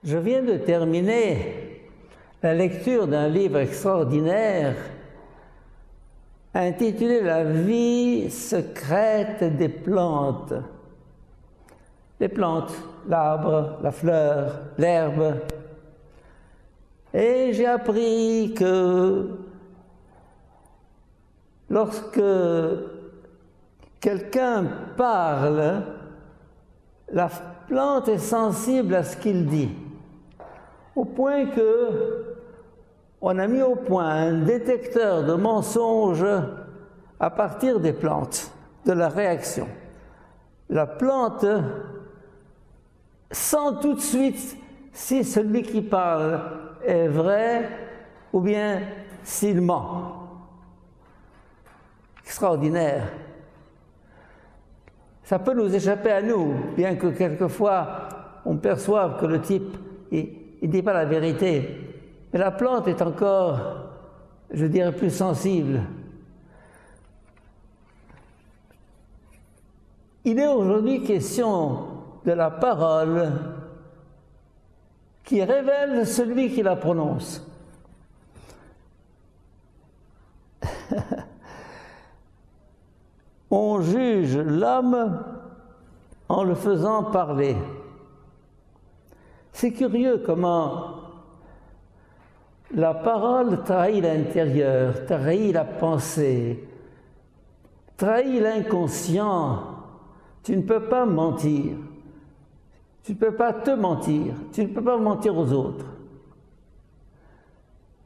Je viens de terminer la lecture d'un livre extraordinaire intitulé « La vie secrète des plantes ». Les plantes, l'arbre, la fleur, l'herbe. Et j'ai appris que lorsque quelqu'un parle, la plante est sensible à ce qu'il dit, au point que on a mis au point un détecteur de mensonges à partir des plantes, de la réaction. La plante sent tout de suite si celui qui parle est vrai ou bien s'il ment. Extraordinaire. Ça peut nous échapper à nous, bien que quelquefois on perçoive que le type il dit pas la vérité. Mais la plante est encore, je dirais, plus sensible. Il est aujourd'hui question de la parole qui révèle celui qui la prononce. On juge l'homme en le faisant parler. C'est curieux comment la parole trahit l'intérieur, trahit la pensée, trahit l'inconscient. Tu ne peux pas mentir. Tu ne peux pas te mentir. Tu ne peux pas mentir aux autres.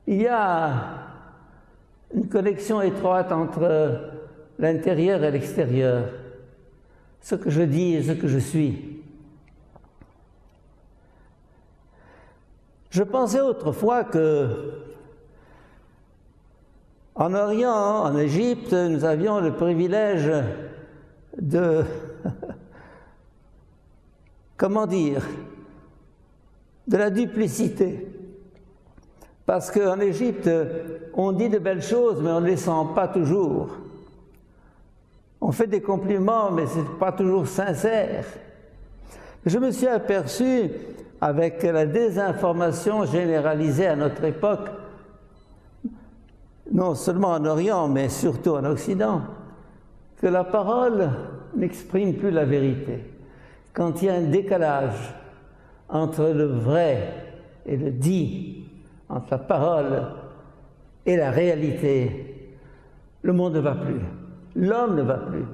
Il y a une connexion étroite entre l'intérieur et l'extérieur. Ce que je dis et ce que je suis. Je pensais autrefois que en Orient, en Égypte, nous avions le privilège de, comment dire, de la duplicité. Parce qu'en Égypte, on dit de belles choses, mais on ne les sent pas toujours. On fait des compliments, mais ce n'est pas toujours sincère. Je me suis aperçu, avec la désinformation généralisée à notre époque, non seulement en Orient, mais surtout en Occident, que la parole n'exprime plus la vérité. Quand il y a un décalage entre le vrai et le dit, entre la parole et la réalité, le monde ne va plus, l'homme ne va plus.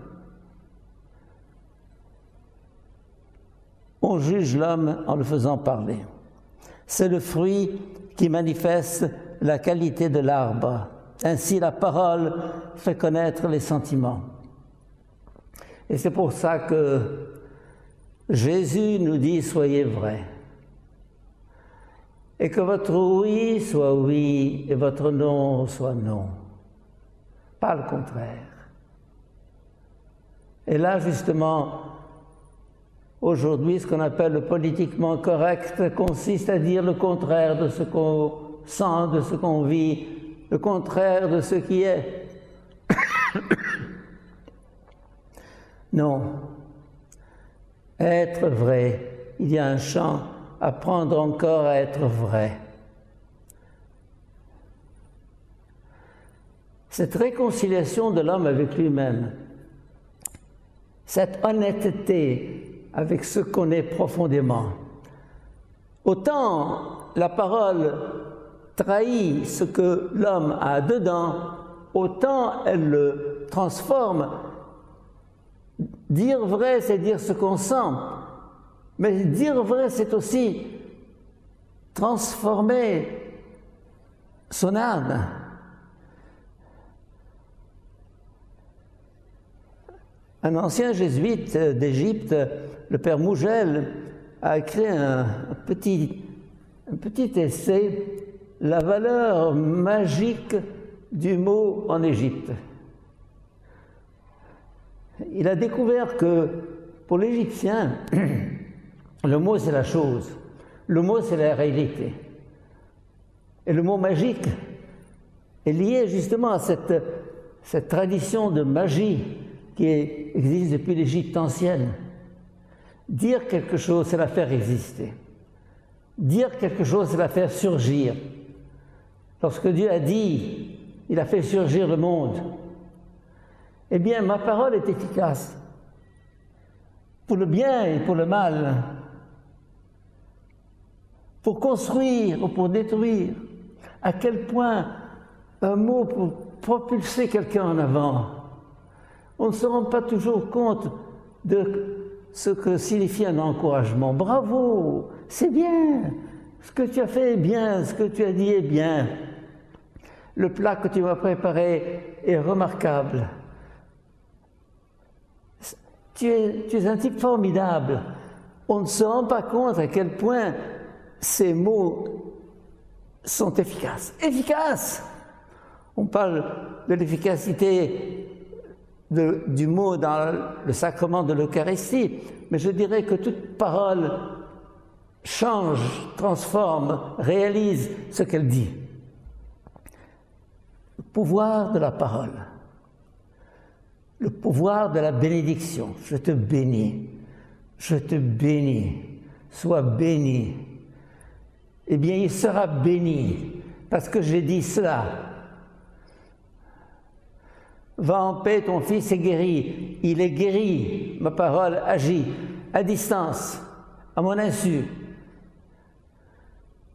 On juge l'homme en le faisant parler. C'est le fruit qui manifeste la qualité de l'arbre. Ainsi, la parole fait connaître les sentiments. Et c'est pour ça que Jésus nous dit « Soyez vrais ». Et que votre oui soit oui et votre non soit non. Pas le contraire. Et là, justement, aujourd'hui, ce qu'on appelle le politiquement correct consiste à dire le contraire de ce qu'on sent, de ce qu'on vit, le contraire de ce qui est. Non. Être vrai. Il y a un chant, apprendre encore à être vrai. Cette réconciliation de l'homme avec lui-même, cette honnêteté avec ce qu'on est profondément. Autant la parole trahit ce que l'homme a dedans, autant elle le transforme. Dire vrai, c'est dire ce qu'on sent, mais dire vrai, c'est aussi transformer son âme. Un ancien jésuite d'Égypte, le père Mougel, a écrit un petit essai, « La valeur magique du mot en Égypte ». Il a découvert que pour l'Égyptien, le mot c'est la chose, le mot c'est la réalité. Et le mot magique est lié justement à cette tradition de magie qui existe depuis l'Égypte ancienne. Dire quelque chose, c'est la faire exister. Dire quelque chose, c'est la faire surgir. Lorsque Dieu a dit, il a fait surgir le monde. Eh bien, ma parole est efficace, pour le bien et pour le mal, pour construire ou pour détruire. À quel point un mot peut propulser quelqu'un en avant. On ne se rend pas toujours compte de ce que signifie un encouragement. Bravo, c'est bien, ce que tu as fait est bien, ce que tu as dit est bien. Le plat que tu m'as préparé est remarquable. Tu es un type formidable. On ne se rend pas compte à quel point ces mots sont efficaces. Efficaces! On parle de l'efficacité du mot dans le sacrement de l'Eucharistie, mais je dirais que toute parole change, transforme, réalise ce qu'elle dit. Le pouvoir de la parole, le pouvoir de la bénédiction. Je te bénis, sois béni. Eh bien, il sera béni, parce que j'ai dit cela. Va en paix, ton fils est guéri. Il est guéri. Ma parole agit à distance, à mon insu.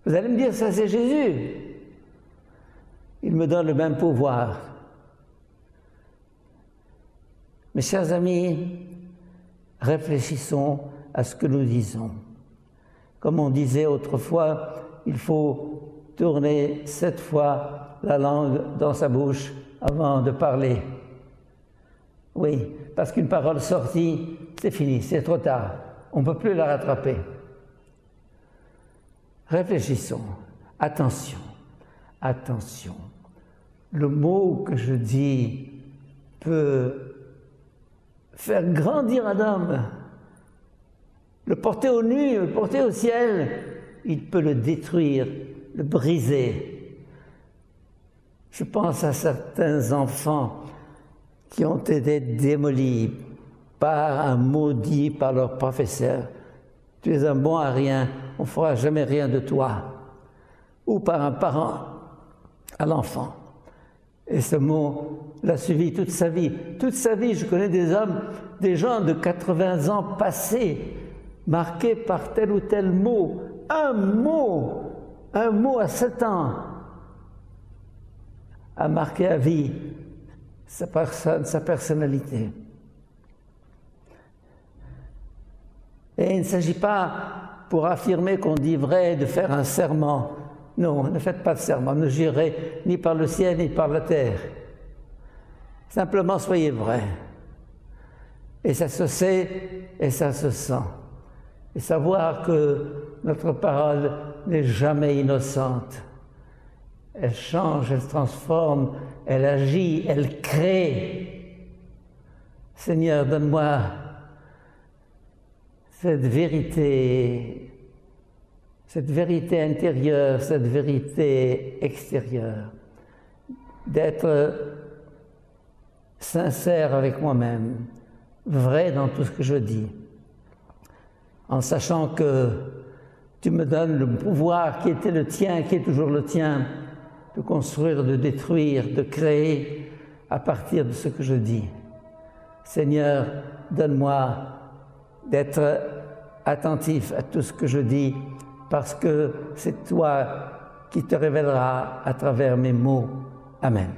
Vous allez me dire, ça c'est Jésus. Il me donne le même pouvoir. Mes chers amis, réfléchissons à ce que nous disons. Comme on disait autrefois, il faut tourner 7 fois la langue dans sa bouche avant de parler. Oui, parce qu'une parole sortie, c'est fini, c'est trop tard. On ne peut plus la rattraper. Réfléchissons. Attention, attention. Le mot que je dis peut faire grandir un homme, le porter aux nues, le porter au ciel. Il peut le détruire, le briser. Je pense à certains enfants qui ont été démolis par un mot dit par leur professeur. Tu es un bon à rien, on ne fera jamais rien de toi. Ou par un parent à l'enfant. Et ce mot l'a suivi toute sa vie. Toute sa vie, je connais des hommes, des gens de 80 ans passés, marqués par tel ou tel mot. Un mot à 7 ans a marqué à vie sa personne, sa personnalité. Et il ne s'agit pas, pour affirmer qu'on dit vrai, de faire un serment. Non, ne faites pas de serment, ne jurez ni par le ciel ni par la terre. Simplement soyez vrai. Et ça se sait et ça se sent. Et savoir que notre parole n'est jamais innocente. Elle change, elle transforme, elle agit, elle crée. Seigneur, donne-moi cette vérité intérieure, cette vérité extérieure, d'être sincère avec moi-même, vrai dans tout ce que je dis, en sachant que tu me donnes le pouvoir qui était le tien, qui est toujours le tien, de construire, de détruire, de créer à partir de ce que je dis. Seigneur, donne-moi d'être attentif à tout ce que je dis, parce que c'est toi qui te révéleras à travers mes mots. Amen.